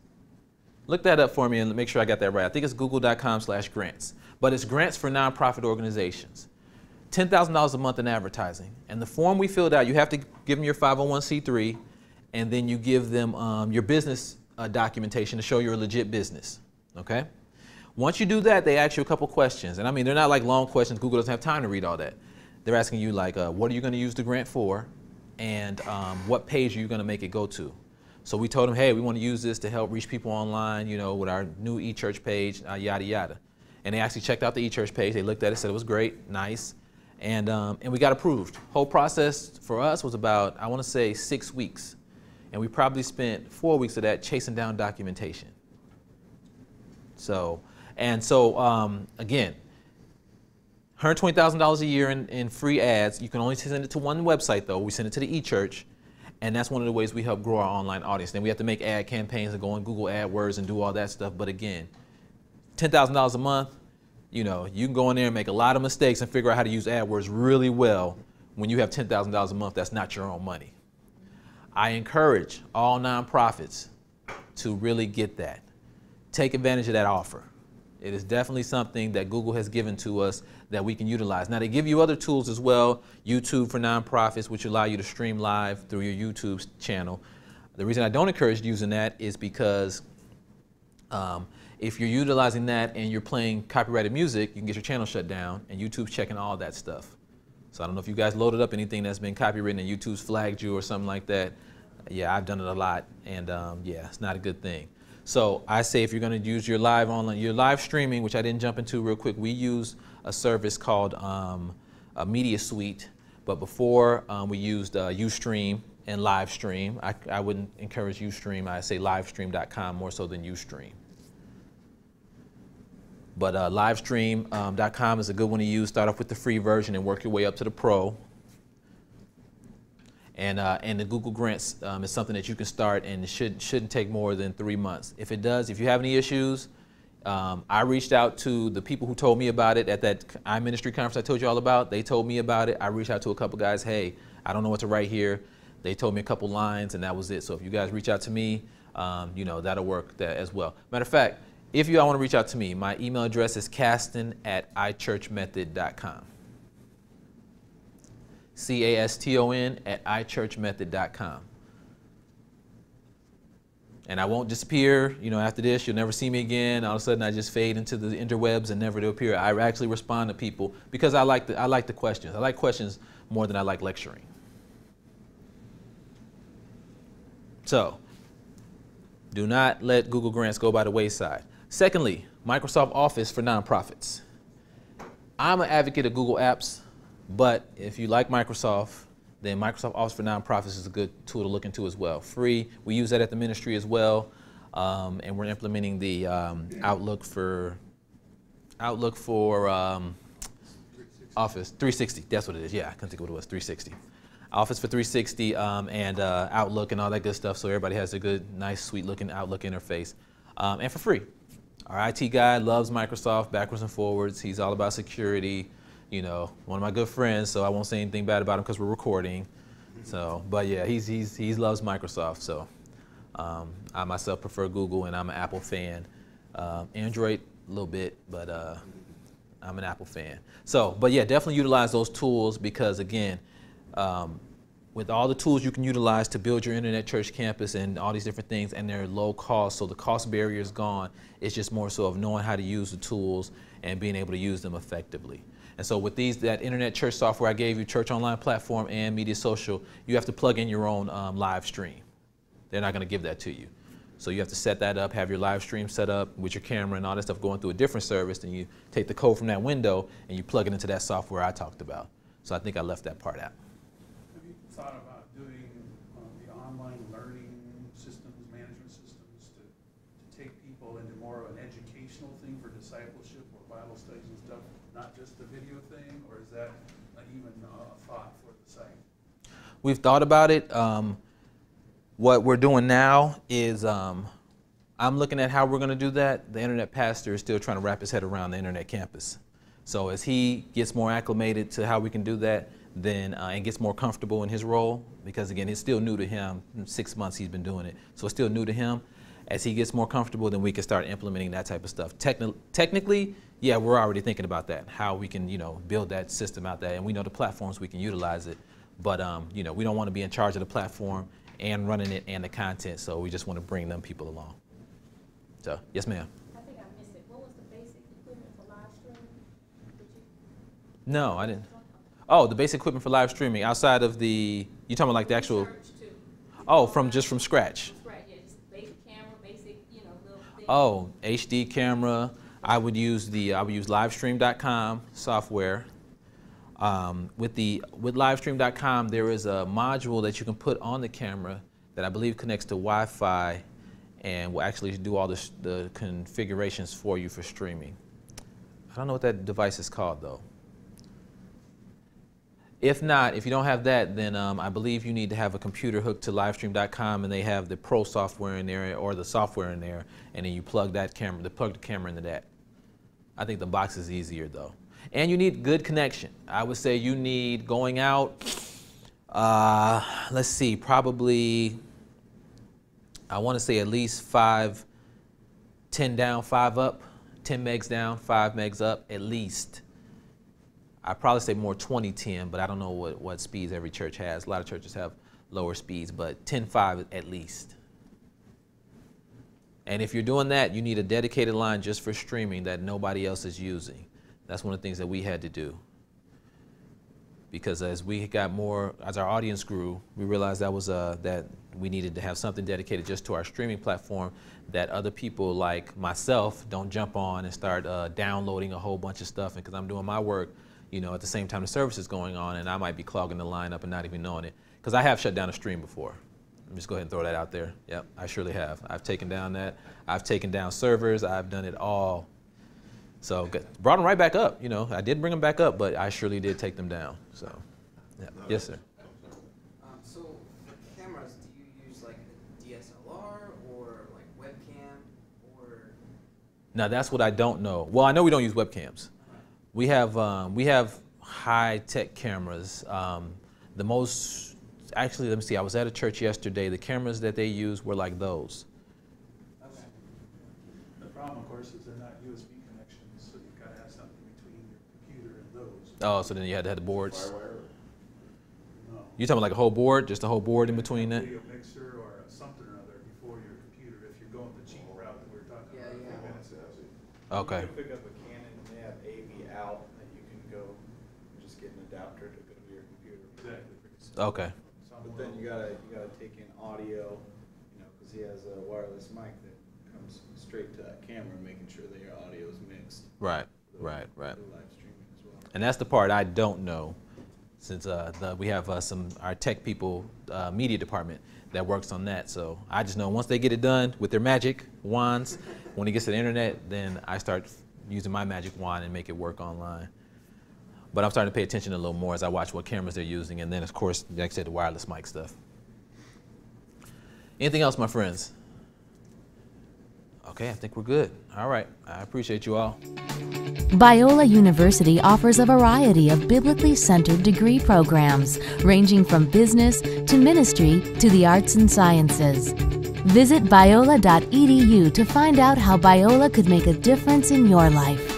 Look that up for me and make sure I got that right. I think it's google.com/grants. But it's grants for nonprofit organizations. $10,000 a month in advertising. And the form we filled out, you have to give them your 501c3, and then you give them your business documentation to show you're a legit business. Okay? Once you do that, they ask you a couple questions. And I mean, they're not like long questions. Google doesn't have time to read all that. They're asking you like, what are you going to use the grant for? And what page are you going to make it go to? So we told them, hey, we want to use this to help reach people online, with our new eChurch page, yada, yada. And they actually checked out the eChurch page. They looked at it, said it was great, nice. And we got approved. Whole process for us was about, I want to say 6 weeks. And we probably spent 4 weeks of that chasing down documentation. So again, $120,000 a year in free ads. You can only send it to one website though. We send it to the eChurch. And that's one of the ways we help grow our online audience. Then we have to make ad campaigns and go on Google AdWords and do all that stuff. But again, $10,000 a month, you can go in there and make a lot of mistakes and figure out how to use AdWords really well when you have $10,000 a month. That's not your own money. I encourage all nonprofits to really get that. Take advantage of that offer. It is definitely something that Google has given to us that we can utilize. Now, they give you other tools as well, YouTube for nonprofits, which allow you to stream live through your YouTube channel. The reason I don't encourage using that is because if you're utilizing that and you're playing copyrighted music, you can get your channel shut down, and YouTube's checking all that stuff. So I don't know if you guys loaded up anything that's been copywritten and YouTube's flagged you or something like that. Yeah, I've done it a lot, and yeah, it's not a good thing. So I say if you're going to use your live streaming, which I didn't jump into real quick, we use a service called a Media Suite. But before we used Ustream and Livestream. I wouldn't encourage Ustream. I say livestream.com more so than Ustream. But livestream.com is a good one to use. Start off with the free version and work your way up to the pro. And the Google Grants is something that you can start, and it shouldn't take more than 3 months. If it does, if you have any issues, I reached out to the people who told me about it at that iMinistry conference I told you all about. They told me about it. I reached out to a couple guys. Hey, I don't know what to write here. They told me a couple lines, and that was it. So if you guys reach out to me, that'll work as well. Matter of fact, if you all want to reach out to me, my email address is caston@ichurchmethod.com. caston@ichurchmethod.com. And I won't disappear, after this. You'll never see me again. All of a sudden, I just fade into the interwebs and never to appear. I actually respond to people because I like the questions. I like questions more than I like lecturing. So, do not let Google Grants go by the wayside. Secondly, Microsoft Office for nonprofits. I'm an advocate of Google Apps, but if you like Microsoft, then Microsoft Office for Nonprofits is a good tool to look into as well. Free. We use that at the ministry as well, and we're implementing the Outlook for Office 360. That's what it is. Yeah, I couldn't think of what it was. 360. Office for 360 and Outlook and all that good stuff, so everybody has a good, nice, sweet-looking Outlook interface, and for free. Our IT guy loves Microsoft backwards and forwards. He's all about security. You know, one of my good friends, so I won't say anything bad about him because we're recording. So, but yeah, he loves Microsoft. So, I myself prefer Google, and I'm an Apple fan. Android a little bit, but I'm an Apple fan. So, but yeah, definitely utilize those tools because again, with all the tools you can utilize to build your internet church campus and all these different things, and they're low cost, so the cost barrier is gone. It's just more so of knowing how to use the tools and being able to use them effectively. And so with that internet church software I gave you, Church Online Platform and Media Social, you have to plug in your own live stream. They're not going to give that to you. So you have to set that up, have your live stream set up with your camera and all that stuff going through a different service, and you take the code from that window and you plug it into that software I talked about. So I think I left that part out. Have you thought about doing the online learning systems, management systems to take people into more of an educational thing for discipleship or Bible studies and stuff, not just the video thing, or is that even a thought for the site? We've thought about it. What we're doing now is I'm looking at how we're going to do that. The internet pastor is still trying to wrap his head around the internet campus. So as he gets more acclimated to how we can do that, then and gets more comfortable in his role, because again, it's still new to him. 6 months he's been doing it, so it's still new to him. As he gets more comfortable, then we can start implementing that type of stuff. Technically, yeah, we're already thinking about that, how we can, build that system out there, and we know the platforms we can utilize it. But we don't want to be in charge of the platform and running it and the content, so we just want to bring them people along. So, yes, ma'am. I think I missed it. What was the basic equipment for live streaming? No, I didn't. Oh, the basic equipment for live streaming outside of you talking about like the actual? Oh, just from scratch. Right, yeah, just basic camera, basic, little things. Oh, HD camera. I would use livestream.com software. With livestream.com, there is a module that you can put on the camera that I believe connects to Wi-Fi and will actually do all the configurations for you for streaming. I don't know what that device is called though. If not, if you don't have that, then I believe you need to have a computer hooked to livestream.com, and they have the pro software in there or the software in there, and then you plug the camera into that. I think the box is easier though. And you need good connection. I would say you need going out, let's see, probably, I want to say at least 10 down, 5 up, 10 megs down, 5 megs up, at least. I'd probably say more 2010, but I don't know what speeds every church has. A lot of churches have lower speeds, but 10.5 at least. And if you're doing that, you need a dedicated line just for streaming that nobody else is using. That's one of the things that we had to do. Because as our audience grew, we realized that we needed to have something dedicated just to our streaming platform that other people like myself don't jump on and start downloading a whole bunch of stuff. And because I'm doing my work, at the same time the service is going on, and I might be clogging the line up and not even knowing it. Because I have shut down a stream before. Let me just go ahead and throw that out there. Yep, I surely have. I've taken down that. I've taken down servers. I've done it all. So brought them right back up. I did bring them back up, but I surely did take them down. So, yeah. Yes, sir. So for cameras, do you use like a DSLR or like webcam or? Now that's what I don't know. Well, I know we don't use webcams. We have high-tech cameras. Actually, let me see. I was at a church yesterday. The cameras that they use were like those. Okay. The problem, of course, is they're not USB connections, so you've got to have something between your computer and those. Oh, so then you had to have the boards. Firewire? No. You talking about like a whole board, just a whole board in between that? Video mixer or something or other before your computer, if you're going the cheap route that we were talking about. Yeah. Okay. You can pick up a Canon and they have AV out, and you can go and just get an adapter to go to your computer. Exactly. Okay. But then you gotta take in audio, because he has a wireless mic that comes straight to that camera, making sure that your audio is mixed. Right. For the live streaming as well. And that's the part I don't know, since we have our tech people, media department that works on that. So I just know once they get it done with their magic wands, when it gets to the internet, then I start using my magic wand and make it work online. But I'm starting to pay attention a little more as I watch what cameras they're using, and then of course, like I said, the wireless mic stuff. Anything else, my friends? Okay, I think we're good. All right, I appreciate you all. Biola University offers a variety of biblically centered degree programs, ranging from business to ministry to the arts and sciences. Visit biola.edu to find out how Biola could make a difference in your life.